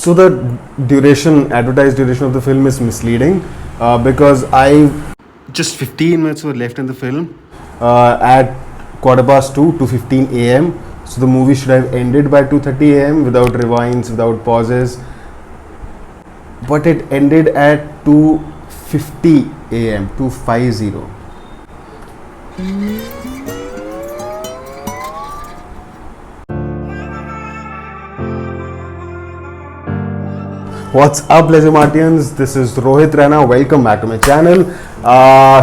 So the advertised duration of the film is misleading because just 15 minutes were left in the film at 2:15 a.m. So the movie should have ended by 2:30 a.m. without rewinds, without pauses. But it ended at 2:50 a.m. 2:50. What's up, LeisureMartians? This is Rohit Raina. Welcome back to my channel.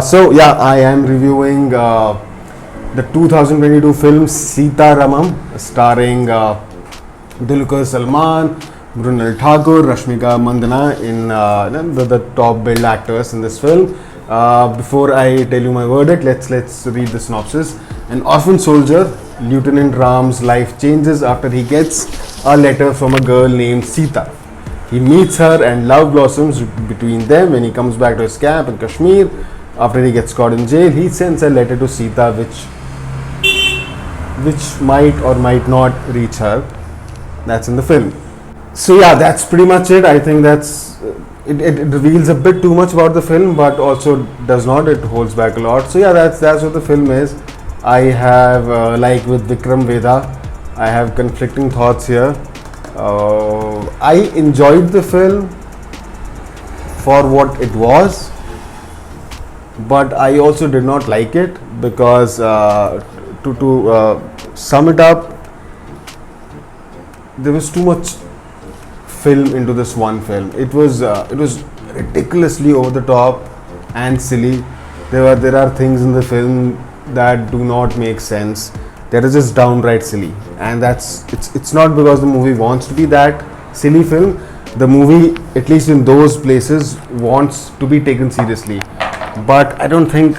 So yeah, I am reviewing the 2022 film Sita Ramam, starring Dulquer Salmaan, Mrunal Thakur, Rashmika Mandanna in the top billed actors in this film. Before I tell you my verdict, let's read the synopsis. An orphan soldier, Lieutenant Ram's life changes after he gets a letter from a girl named Sita. He meets her and love blossoms between them. When he comes back to his camp in Kashmir after he gets caught in jail, he sends a letter to Sita which might or might not reach her. That's in the film. So yeah, that's pretty much it. I think that's it reveals a bit too much about the film, but also does not. It holds back a lot. So yeah, that's what the film is. I have like with Vikram Vedha, I have conflicting thoughts here. I enjoyed the film for what it was, but I also did not like it because to sum it up, there was too much film into this one film. It was ridiculously over the top and silly. There are things in the film that do not make sense. That is just downright silly, and it's not because the movie wants to be that silly film. The movie, at least in those places, wants to be taken seriously, but I don't think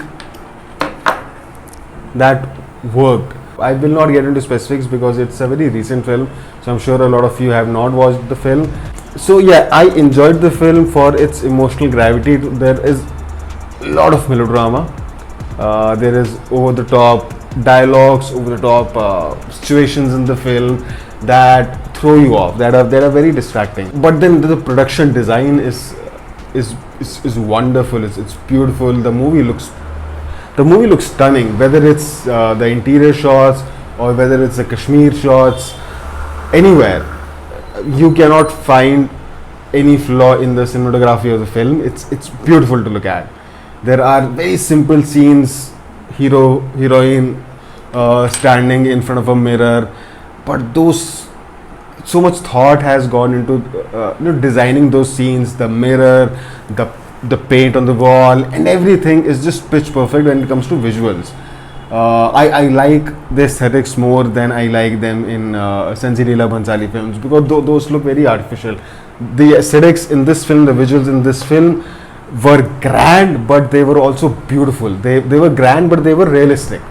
that worked. I will not get into specifics because it's a very recent film, so I'm sure a lot of you have not watched the film. So yeah, I enjoyed the film for its emotional gravity. There is a lot of melodrama. There is over the top dialogues, over the top situations in the film that throw you off, that are very distracting. But then the production design is wonderful. It's beautiful. The movie looks stunning, whether it's the interior shots or whether it's the Kashmir shots. Anywhere you cannot find any flaw in the cinematography of the film. It's beautiful to look at. There are very simple scenes, heroine standing in front of a mirror, but so much thought has gone into designing those scenes. The mirror, the paint on the wall, and everything is just pitch perfect when it comes to visuals. I like the aesthetics more than I like them in Sanjay Leela Bhansali films, because those look very artificial. The aesthetics in this film, the visuals in this film were grand, but they were also beautiful. They were grand, but they were realistic.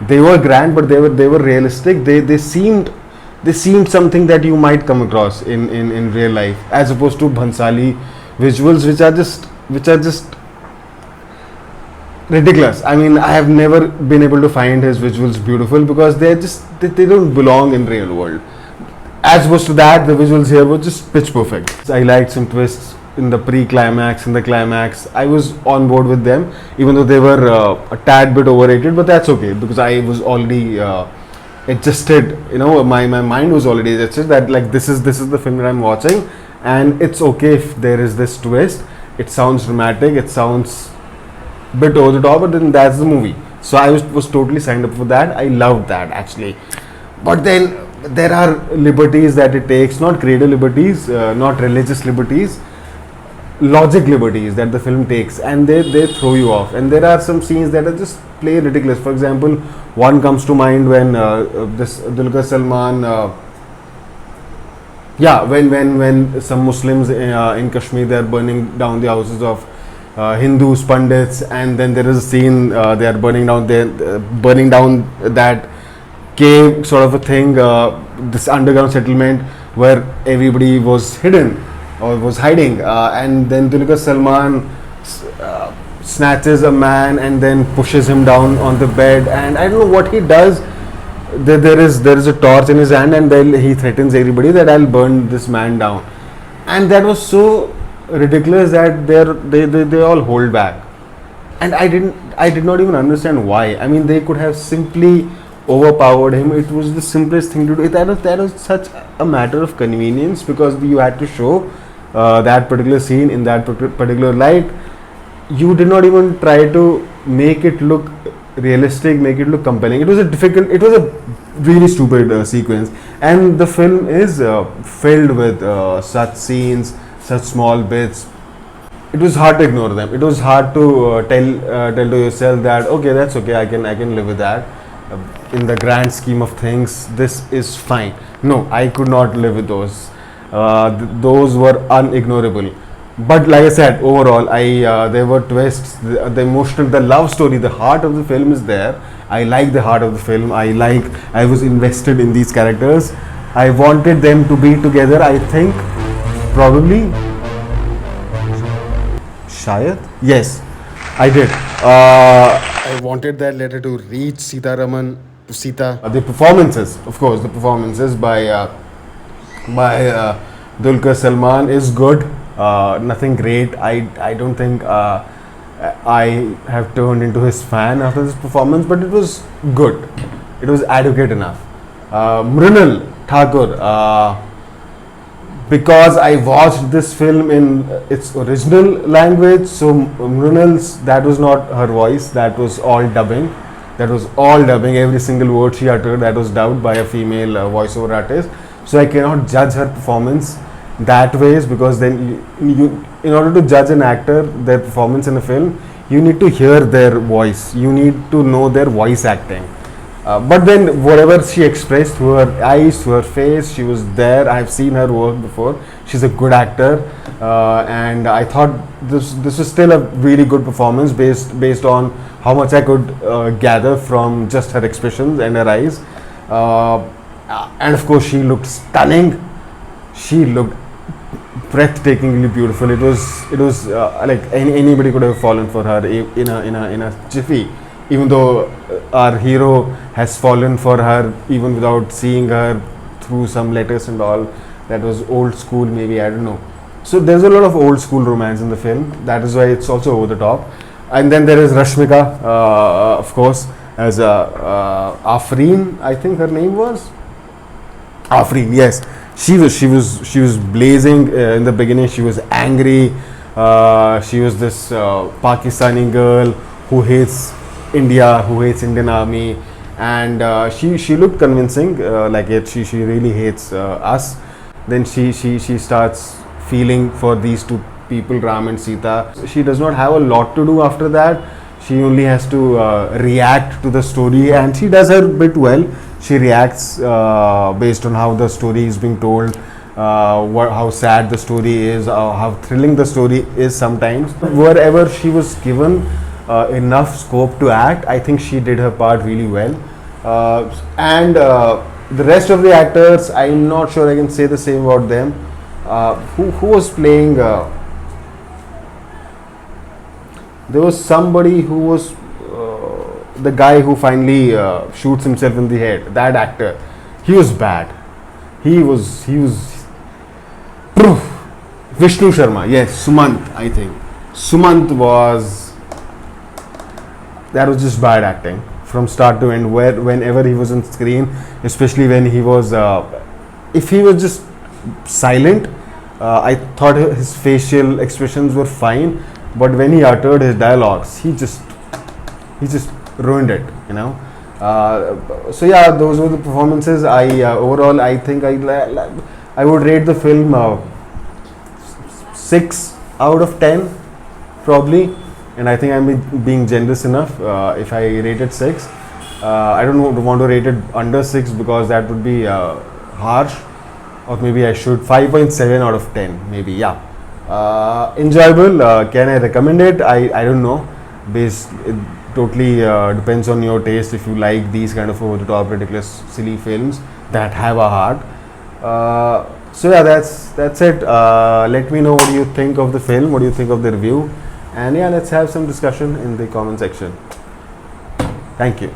They were grand, but they were realistic. They seemed something that you might come across in real life, as opposed to Bhansali visuals, which are just ridiculous. I mean, I have never been able to find his visuals beautiful because they don't belong in real world. As opposed to that, the visuals here were just pitch perfect. I liked some twists in the pre-climax, in the climax. I was on board with them, even though they were a tad bit overrated, but that's okay because I was already adjusted. My mind was already adjusted that like this is the film that I'm watching, and it's okay if there is this twist. It sounds dramatic, it sounds a bit over the top, but then that's the movie. So I was totally signed up for that. I loved that actually. But then there are liberties that it takes, not creative liberties, not religious liberties, logic liberties that the film takes, and they throw you off. And there are some scenes that are just plain ridiculous. For example, one comes to mind when this Dulquer Salmaan when some Muslims in Kashmir, they are burning down the houses of Hindus, Pandits, and then there is a scene they are burning down that cave sort of a thing, this underground settlement where everybody was hidden or was hiding, and then Dulquer Salmaan snatches a man and then pushes him down on the bed, and I don't know what he does. There is a torch in his hand, and then he threatens everybody that I'll burn this man down. and that was so ridiculous that they all hold back, and I did not even understand why. I mean, they could have simply overpowered him. It was the simplest thing to do. That was such a matter of convenience, because you had to show that particular scene in that particular light. You did not even try to make it look realistic, make it look compelling. It was a really stupid sequence, and the film is filled with such scenes, such small bits. It was hard to ignore them. It was hard to tell to yourself that okay, that's okay, I can live with that. In the grand scheme of things, this is fine. No, I could not live with those. Those were unignorable. But like I said, overall, there were twists, the emotional, the love story, the heart of the film is there. I like the heart of the film. I was invested in these characters. I wanted them to be together. I think probably, shayad, yes, I did. I wanted that letter to reach Sita Raman, to Sita. The performances, of course, the performances by Dulquer Salmaan is good. Nothing great. I don't think I have turned into his fan after this performance, but it was good. It was adequate enough. Mrunal Thakur, because I watched this film in its original language, so Mrunal's, that was not her voice, that was all dubbing. Every single word she uttered, that was dubbed by a female voiceover artist. So I cannot judge her performance that ways, because then you in order to judge an actor, their performance in a film, you need to hear their voice, you need to know their voice acting. But then whatever she expressed through her eyes, through her face, she was there. I have seen her work before. She's a good actor, and I thought this was still a really good performance based on how much I could gather from just her expressions and her eyes. And of course, she looked stunning. She looked breathtakingly beautiful. It was like anybody could have fallen for her in a jiffy. Even though our hero has fallen for her even without seeing her through some letters and all. That was old school, maybe, I don't know. So there's a lot of old school romance in the film. That is why it's also over the top. And then there is Rashmika, of course, as Afreen, I think her name was Afreen. Yes, she was blazing in the beginning. She was angry. She was this Pakistani girl who hates India, who hates Indian Army, and she looked convincing. She really hates us. Then she starts feeling for these two people, Ram and Sita. She does not have a lot to do after that. She only has to react to the story, and she does her bit well. She reacts based on how the story is being told, how sad the story is, how thrilling the story is sometimes. Wherever she was given enough scope to act, I think she did her part really well. And the rest of the actors, I'm not sure I can say the same about them. Who was playing? There was somebody who was the guy who finally shoots himself in the head. That actor, he was bad. He was Vishnu Sharma. Yes, Sumant. I think Sumant was. That was just bad acting from start to end. Whenever he was on screen, especially when he was, if he was just silent, I thought his facial expressions were fine, but when he uttered his dialogues, he just ruined it. So yeah, those were the performances. Overall, I think I would rate the film 6 out of 10, probably. And I think I'm being generous enough if I rate it 6. I don't want to rate it under 6 because that would be harsh. Or maybe I should 5.7 out of 10. Maybe, yeah. Enjoyable. Can I recommend it? I don't know. It totally depends on your taste. If you like these kind of over the top, ridiculous, silly films that have a heart. So yeah, that's it. Let me know what you think of the film. What do you think of the review? And yeah, let's have some discussion in the comment section. Thank you.